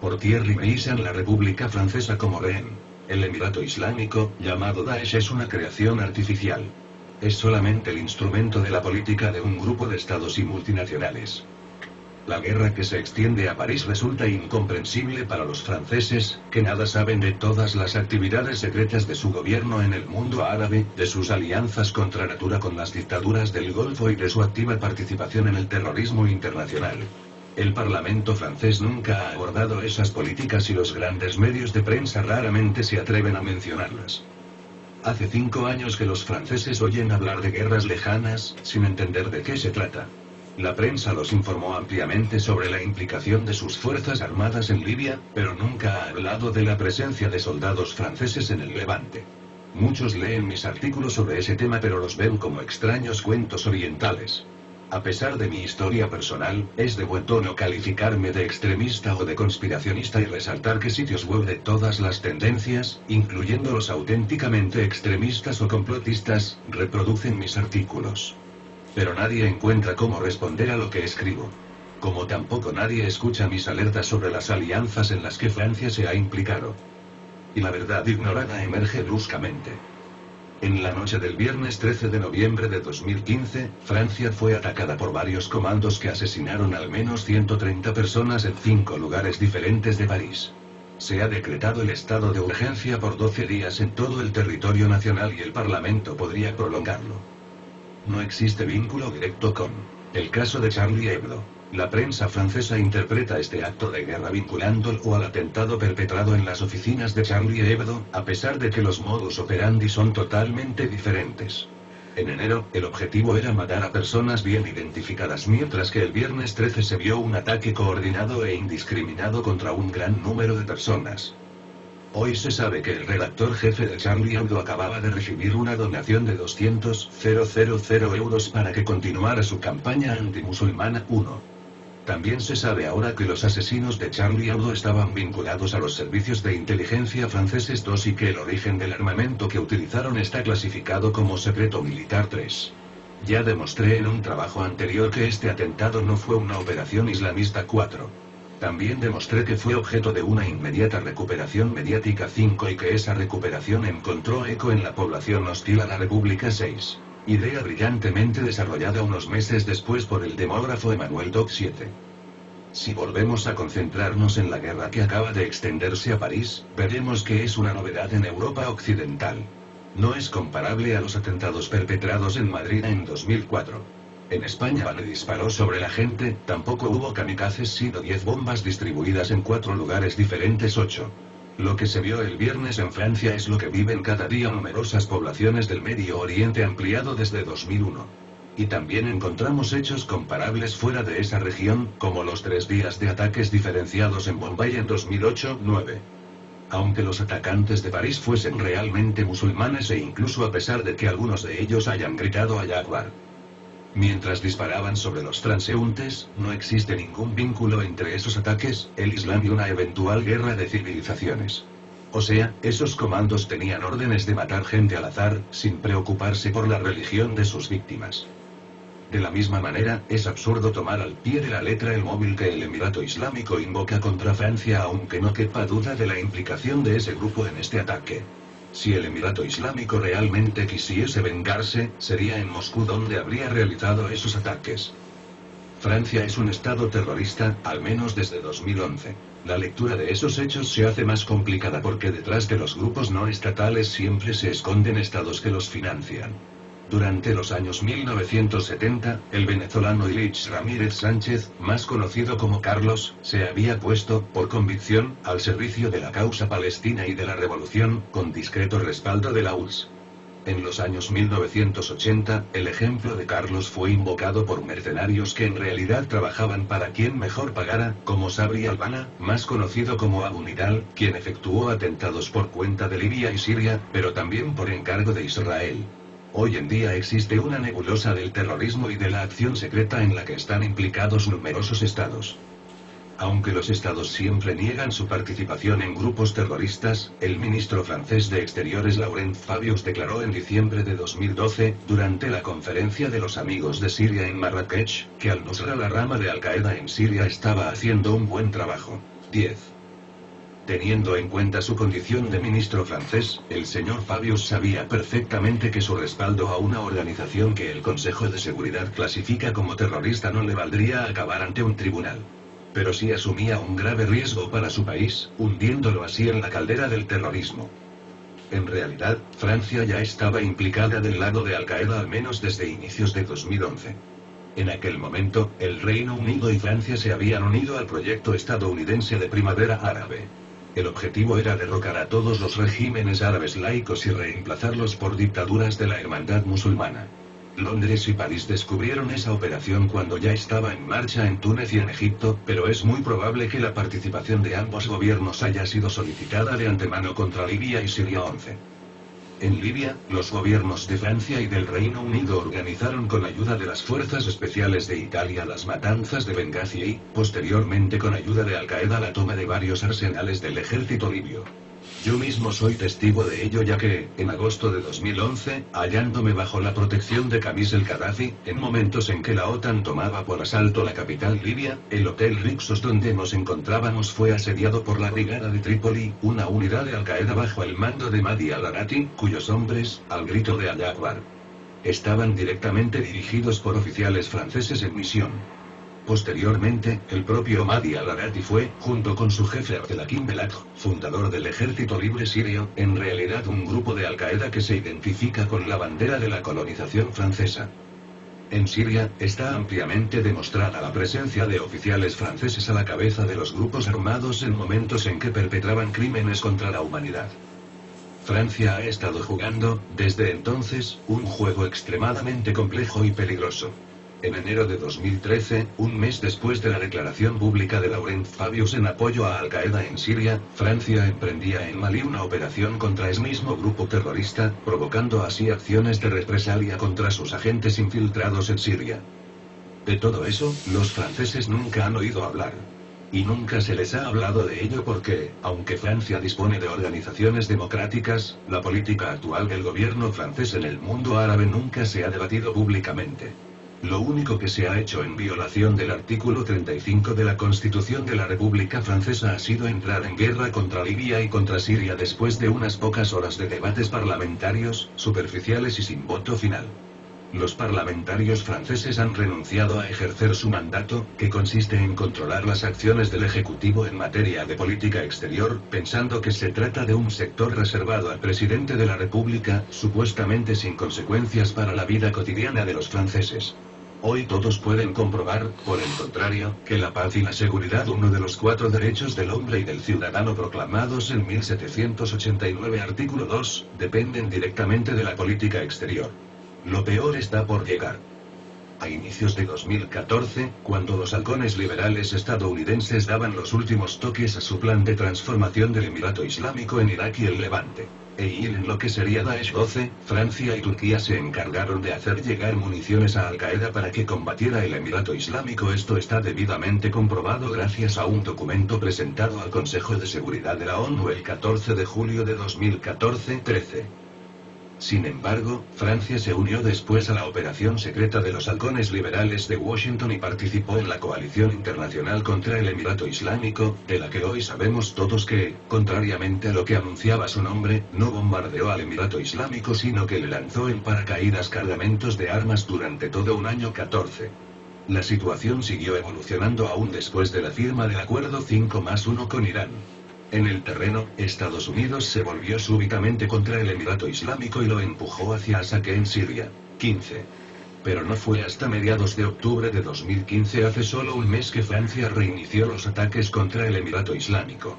Por tierra y me izan la República Francesa como rehén. El Emirato Islámico, llamado Daesh, es una creación artificial. Es solamente el instrumento de la política de un grupo de estados y multinacionales. La guerra que se extiende a París resulta incomprensible para los franceses, que nada saben de todas las actividades secretas de su gobierno en el mundo árabe, de sus alianzas contra natura con las dictaduras del Golfo y de su activa participación en el terrorismo internacional. El Parlamento francés nunca ha abordado esas políticas y los grandes medios de prensa raramente se atreven a mencionarlas. Hace 5 años que los franceses oyen hablar de guerras lejanas, sin entender de qué se trata. La prensa los informó ampliamente sobre la implicación de sus fuerzas armadas en Libia, pero nunca ha hablado de la presencia de soldados franceses en el Levante. Muchos leen mis artículos sobre ese tema pero los ven como extraños cuentos orientales. A pesar de mi historia personal, es de buen tono calificarme de extremista o de conspiracionista y resaltar que sitios web de todas las tendencias, incluyendo los auténticamente extremistas o complotistas, reproducen mis artículos. Pero nadie encuentra cómo responder a lo que escribo. Como tampoco nadie escucha mis alertas sobre las alianzas en las que Francia se ha implicado. Y la verdad ignorada emerge bruscamente. En la noche del viernes 13 de noviembre de 2015, Francia fue atacada por varios comandos que asesinaron al menos 130 personas en 5 lugares diferentes de París. Se ha decretado el estado de urgencia por 12 días en todo el territorio nacional y el Parlamento podría prolongarlo. No existe vínculo directo con el caso de Charlie Hebdo. La prensa francesa interpreta este acto de guerra vinculándolo al atentado perpetrado en las oficinas de Charlie Hebdo, a pesar de que los modus operandi son totalmente diferentes. En enero, el objetivo era matar a personas bien identificadas, mientras que el viernes 13 se vio un ataque coordinado e indiscriminado contra un gran número de personas. Hoy se sabe que el redactor jefe de Charlie Hebdo acababa de recibir una donación de 200.000 euros para que continuara su campaña antimusulmana. 1. También se sabe ahora que los asesinos de Charlie Hebdo estaban vinculados a los servicios de inteligencia franceses. 2. Y que el origen del armamento que utilizaron está clasificado como secreto militar. 3. Ya demostré en un trabajo anterior que este atentado no fue una operación islamista. 4. También demostré que fue objeto de una inmediata recuperación mediática. 5. Y que esa recuperación encontró eco en la población hostil a la República. 6. Idea brillantemente desarrollada unos meses después por el demógrafo Emmanuel Doc. 7. Si volvemos a concentrarnos en la guerra que acaba de extenderse a París, veremos que es una novedad en Europa occidental. No es comparable a los atentados perpetrados en Madrid en 2004. En España nadie disparó sobre la gente, tampoco hubo kamikazes sino 10 bombas distribuidas en 4 lugares diferentes. 8. Lo que se vio el viernes en Francia es lo que viven cada día numerosas poblaciones del Medio Oriente ampliado desde 2001. Y también encontramos hechos comparables fuera de esa región, como los 3 días de ataques diferenciados en Bombay en 2008-9. Aunque los atacantes de París fuesen realmente musulmanes e incluso a pesar de que algunos de ellos hayan gritado Allahu Akbar mientras disparaban sobre los transeúntes, no existe ningún vínculo entre esos ataques, el Islam y una eventual guerra de civilizaciones. O sea, esos comandos tenían órdenes de matar gente al azar, sin preocuparse por la religión de sus víctimas. De la misma manera, es absurdo tomar al pie de la letra el móvil que el Emirato Islámico invoca contra Francia, aunque no quepa duda de la implicación de ese grupo en este ataque. Si el Emirato Islámico realmente quisiese vengarse, sería en Moscú donde habría realizado esos ataques. Francia es un estado terrorista, al menos desde 2011. La lectura de esos hechos se hace más complicada porque detrás de los grupos no estatales siempre se esconden estados que los financian. Durante los años 1970, el venezolano Ilich Ramírez Sánchez, más conocido como Carlos, se había puesto, por convicción, al servicio de la causa palestina y de la revolución, con discreto respaldo de la URSS. En los años 1980, el ejemplo de Carlos fue invocado por mercenarios que en realidad trabajaban para quien mejor pagara, como Sabri Albana, más conocido como Abu Nidal, quien efectuó atentados por cuenta de Libia y Siria, pero también por encargo de Israel. Hoy en día existe una nebulosa del terrorismo y de la acción secreta en la que están implicados numerosos estados. Aunque los estados siempre niegan su participación en grupos terroristas, el ministro francés de Exteriores Laurent Fabius declaró en diciembre de 2012, durante la conferencia de los amigos de Siria en Marrakech, que Al-Nusra, la rama de Al-Qaeda en Siria, estaba haciendo un buen trabajo. 10. Teniendo en cuenta su condición de ministro francés, el señor Fabius sabía perfectamente que su respaldo a una organización que el Consejo de Seguridad clasifica como terrorista no le valdría acabar ante un tribunal. Pero sí asumía un grave riesgo para su país, hundiéndolo así en la caldera del terrorismo. En realidad, Francia ya estaba implicada del lado de Al-Qaeda al menos desde inicios de 2011. En aquel momento, el Reino Unido y Francia se habían unido al proyecto estadounidense de Primavera Árabe. El objetivo era derrocar a todos los regímenes árabes laicos y reemplazarlos por dictaduras de la hermandad musulmana. Londres y París descubrieron esa operación cuando ya estaba en marcha en Túnez y en Egipto, pero es muy probable que la participación de ambos gobiernos haya sido solicitada de antemano contra Libia y Siria 11. En Libia, los gobiernos de Francia y del Reino Unido organizaron con ayuda de las fuerzas especiales de Italia las matanzas de Benghazi y, posteriormente con ayuda de Al-Qaeda la toma de varios arsenales del ejército libio. Yo mismo soy testigo de ello ya que, en agosto de 2011, hallándome bajo la protección de Qamis el-Qaddafi, en momentos en que la OTAN tomaba por asalto la capital libia, el Hotel Rixos donde nos encontrábamos fue asediado por la Brigada de Trípoli, una unidad de Al-Qaeda bajo el mando de Mahdi al-Arati, cuyos hombres, al grito de Allah Akbar, estaban directamente dirigidos por oficiales franceses en misión. Posteriormente, el propio Mahdi al-Arati fue, junto con su jefe Abdelhakim Belach, fundador del Ejército Libre Sirio, en realidad un grupo de Al-Qaeda que se identifica con la bandera de la colonización francesa. En Siria, está ampliamente demostrada la presencia de oficiales franceses a la cabeza de los grupos armados en momentos en que perpetraban crímenes contra la humanidad. Francia ha estado jugando, desde entonces, un juego extremadamente complejo y peligroso. En enero de 2013, un mes después de la declaración pública de Laurent Fabius en apoyo a Al-Qaeda en Siria, Francia emprendía en Malí una operación contra ese mismo grupo terrorista, provocando así acciones de represalia contra sus agentes infiltrados en Siria. De todo eso, los franceses nunca han oído hablar. Y nunca se les ha hablado de ello porque, aunque Francia dispone de organizaciones democráticas, la política actual del gobierno francés en el mundo árabe nunca se ha debatido públicamente. Lo único que se ha hecho en violación del artículo 35 de la Constitución de la República Francesa ha sido entrar en guerra contra Libia y contra Siria después de unas pocas horas de debates parlamentarios, superficiales y sin voto final. Los parlamentarios franceses han renunciado a ejercer su mandato, que consiste en controlar las acciones del Ejecutivo en materia de política exterior, pensando que se trata de un sector reservado al presidente de la República, supuestamente sin consecuencias para la vida cotidiana de los franceses. Hoy todos pueden comprobar, por el contrario, que la paz y la seguridad, uno de los 4 derechos del hombre y del ciudadano proclamados en 1789 artículo 2, dependen directamente de la política exterior. Lo peor está por llegar. A inicios de 2014, cuando los halcones liberales estadounidenses daban los últimos toques a su plan de transformación del Emirato Islámico en Irak y el Levante, y en lo que sería Daesh 12, Francia y Turquía se encargaron de hacer llegar municiones a Al-Qaeda para que combatiera el Emirato Islámico. Esto está debidamente comprobado gracias a un documento presentado al Consejo de Seguridad de la ONU el 14 de julio de 2014-13. Sin embargo, Francia se unió después a la operación secreta de los halcones liberales de Washington y participó en la coalición internacional contra el Emirato Islámico, de la que hoy sabemos todos que, contrariamente a lo que anunciaba su nombre, no bombardeó al Emirato Islámico sino que le lanzó en paracaídas cargamentos de armas durante todo un año 14. La situación siguió evolucionando aún después de la firma del Acuerdo 5+1 con Irán. En el terreno, Estados Unidos se volvió súbitamente contra el Emirato Islámico y lo empujó hacia saque en Siria. 15. Pero no fue hasta mediados de octubre de 2015, hace solo un mes, que Francia reinició los ataques contra el Emirato Islámico.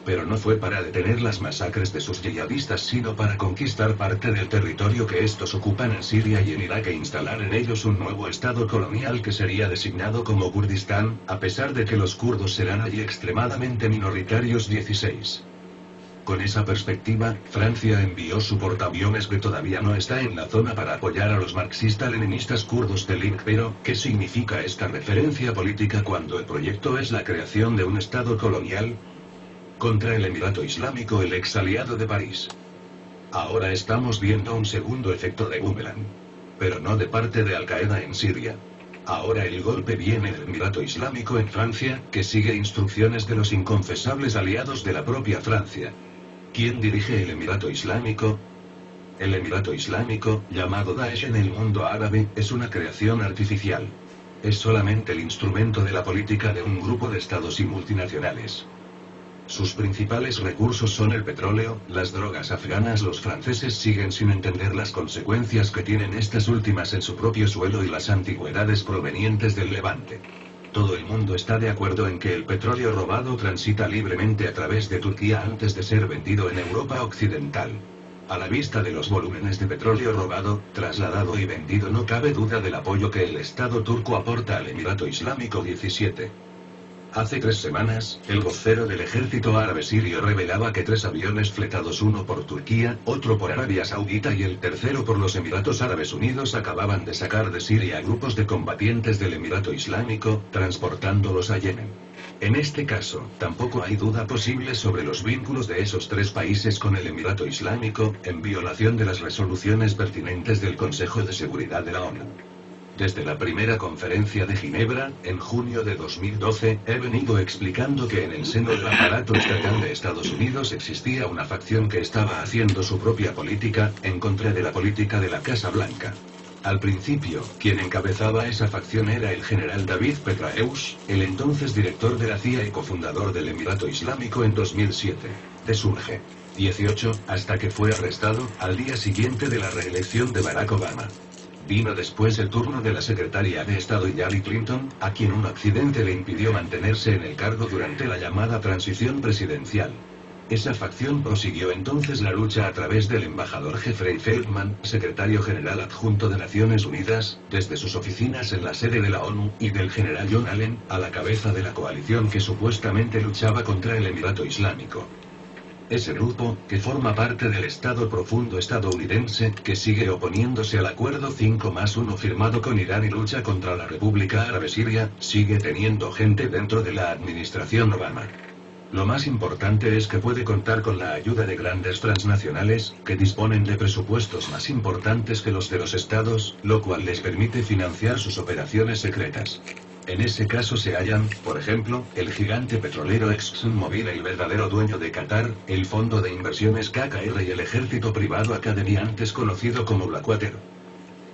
Pero no fue para detener las masacres de sus yihadistas sino para conquistar parte del territorio que estos ocupan en Siria y en Irak e instalar en ellos un nuevo estado colonial que sería designado como Kurdistán, a pesar de que los kurdos serán allí extremadamente minoritarios. 16. Con esa perspectiva, Francia envió su portaaviones que todavía no está en la zona para apoyar a los marxista-leninistas kurdos del INC. Pero, ¿qué significa esta referencia política cuando el proyecto es la creación de un estado colonial contra el Emirato Islámico, el ex aliado de París? Ahora estamos viendo un segundo efecto de boomerang. Pero no de parte de Al-Qaeda en Siria. Ahora el golpe viene del Emirato Islámico en Francia, que sigue instrucciones de los inconfesables aliados de la propia Francia. ¿Quién dirige el Emirato Islámico? El Emirato Islámico, llamado Daesh en el mundo árabe, es una creación artificial. Es solamente el instrumento de la política de un grupo de estados y multinacionales. Sus principales recursos son el petróleo, las drogas afganas. Los franceses siguen sin entender las consecuencias que tienen estas últimas en su propio suelo y las antigüedades provenientes del Levante. Todo el mundo está de acuerdo en que el petróleo robado transita libremente a través de Turquía antes de ser vendido en Europa Occidental. A la vista de los volúmenes de petróleo robado, trasladado y vendido, no cabe duda del apoyo que el Estado turco aporta al Emirato Islámico 17. Hace 3 semanas, el vocero del ejército árabe sirio revelaba que 3 aviones fletados, uno por Turquía, otro por Arabia Saudita y el tercero por los Emiratos Árabes Unidos, acababan de sacar de Siria a grupos de combatientes del Emirato Islámico, transportándolos a Yemen. En este caso, tampoco hay duda posible sobre los vínculos de esos 3 países con el Emirato Islámico, en violación de las resoluciones pertinentes del Consejo de Seguridad de la ONU. Desde la primera conferencia de Ginebra, en junio de 2012, he venido explicando que en el seno del aparato estatal de Estados Unidos existía una facción que estaba haciendo su propia política, en contra de la política de la Casa Blanca. Al principio, quien encabezaba esa facción era el general David Petraeus, el entonces director de la CIA y cofundador del Emirato Islámico en 2007. De Surge 18, hasta que fue arrestado, al día siguiente de la reelección de Barack Obama. Vino después el turno de la secretaria de Estado Hillary Clinton, a quien un accidente le impidió mantenerse en el cargo durante la llamada transición presidencial. Esa facción prosiguió entonces la lucha a través del embajador Jeffrey Feltman, secretario general adjunto de Naciones Unidas, desde sus oficinas en la sede de la ONU, y del general John Allen, a la cabeza de la coalición que supuestamente luchaba contra el Emirato Islámico. Ese grupo, que forma parte del Estado Profundo estadounidense, que sigue oponiéndose al Acuerdo 5+1 firmado con Irán y lucha contra la República Árabe Siria, sigue teniendo gente dentro de la administración Obama. Lo más importante es que puede contar con la ayuda de grandes transnacionales, que disponen de presupuestos más importantes que los de los estados, lo cual les permite financiar sus operaciones secretas. En ese caso se hallan, por ejemplo, el gigante petrolero ExxonMobil, el verdadero dueño de Qatar, el fondo de inversiones KKR y el ejército privado Academy, antes conocido como Blackwater.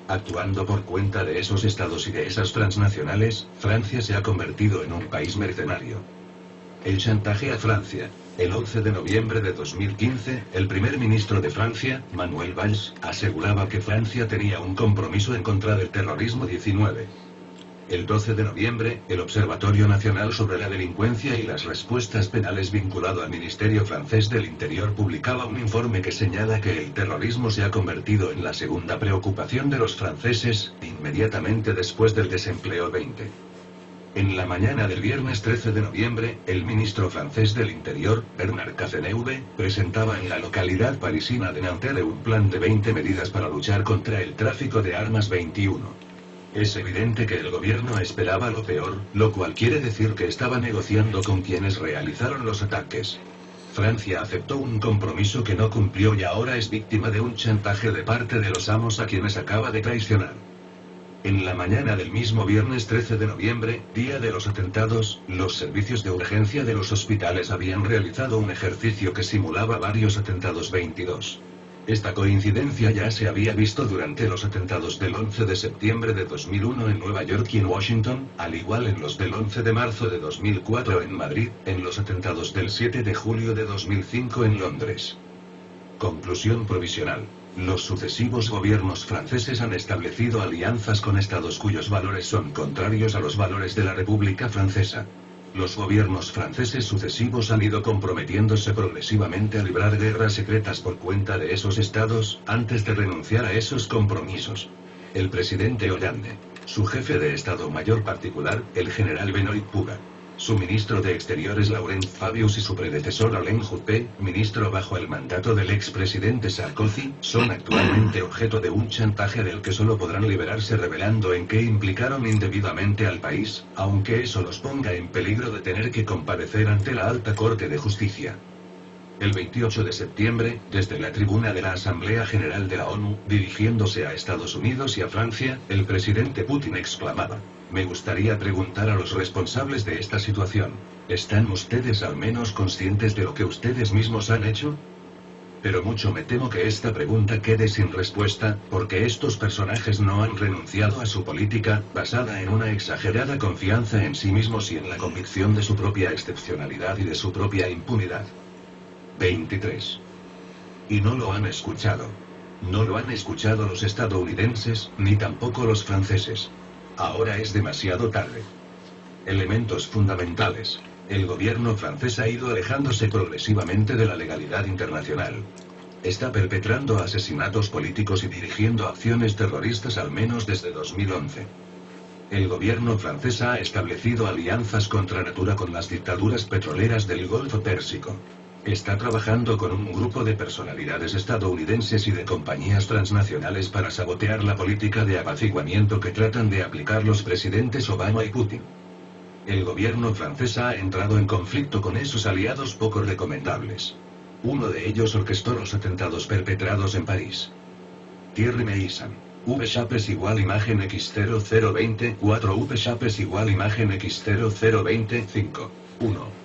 Actuando por cuenta de esos estados y de esas transnacionales, Francia se ha convertido en un país mercenario. El chantaje a Francia. El 11 de noviembre de 2015, el primer ministro de Francia, Manuel Valls, aseguraba que Francia tenía un compromiso en contra del terrorismo 19. El 12 de noviembre, el Observatorio Nacional sobre la Delincuencia y las Respuestas Penales vinculado al Ministerio francés del Interior publicaba un informe que señala que el terrorismo se ha convertido en la segunda preocupación de los franceses, inmediatamente después del desempleo 20. En la mañana del viernes 13 de noviembre, el ministro francés del Interior, Bernard Cazeneuve, presentaba en la localidad parisina de Nanterre un plan de 20 medidas para luchar contra el tráfico de armas 21. Es evidente que el gobierno esperaba lo peor, lo cual quiere decir que estaba negociando con quienes realizaron los ataques. Francia aceptó un compromiso que no cumplió y ahora es víctima de un chantaje de parte de los amos a quienes acaba de traicionar. En la mañana del mismo viernes 13 de noviembre, día de los atentados, los servicios de urgencia de los hospitales habían realizado un ejercicio que simulaba varios atentados 22. Esta coincidencia ya se había visto durante los atentados del 11 de septiembre de 2001 en Nueva York y en Washington, al igual en los del 11 de marzo de 2004 en Madrid, en los atentados del 7 de julio de 2005 en Londres. Conclusión provisional. Los sucesivos gobiernos franceses han establecido alianzas con estados cuyos valores son contrarios a los valores de la República Francesa. Los gobiernos franceses sucesivos han ido comprometiéndose progresivamente a librar guerras secretas por cuenta de esos estados, antes de renunciar a esos compromisos. El presidente Hollande, su jefe de Estado Mayor particular, el general Benoît Puga, su ministro de Exteriores Laurent Fabius y su predecesor Alain Juppé, ministro bajo el mandato del expresidente Sarkozy, son actualmente objeto de un chantaje del que solo podrán liberarse revelando en qué implicaron indebidamente al país, aunque eso los ponga en peligro de tener que comparecer ante la Alta Corte de Justicia. El 28 de septiembre, desde la tribuna de la Asamblea General de la ONU, dirigiéndose a Estados Unidos y a Francia, el presidente Putin exclamaba: Me gustaría preguntar a los responsables de esta situación, ¿están ustedes al menos conscientes de lo que ustedes mismos han hecho? Pero mucho me temo que esta pregunta quede sin respuesta, porque estos personajes no han renunciado a su política, basada en una exagerada confianza en sí mismos y en la convicción de su propia excepcionalidad y de su propia impunidad. 23. Y no lo han escuchado. No lo han escuchado los estadounidenses, ni tampoco los franceses. Ahora es demasiado tarde. Elementos fundamentales. El gobierno francés ha ido alejándose progresivamente de la legalidad internacional. Está perpetrando asesinatos políticos y dirigiendo acciones terroristas al menos desde 2011. El gobierno francés ha establecido alianzas contra natura con las dictaduras petroleras del Golfo Pérsico. Está trabajando con un grupo de personalidades estadounidenses y de compañías transnacionales para sabotear la política de apaciguamiento que tratan de aplicar los presidentes Obama y Putin. El gobierno francés ha entrado en conflicto con esos aliados poco recomendables. Uno de ellos orquestó los atentados perpetrados en París. Thierry Meissan. V-Shapes igual imagen X0020 4 V-Shapes igual imagen X0020 5 1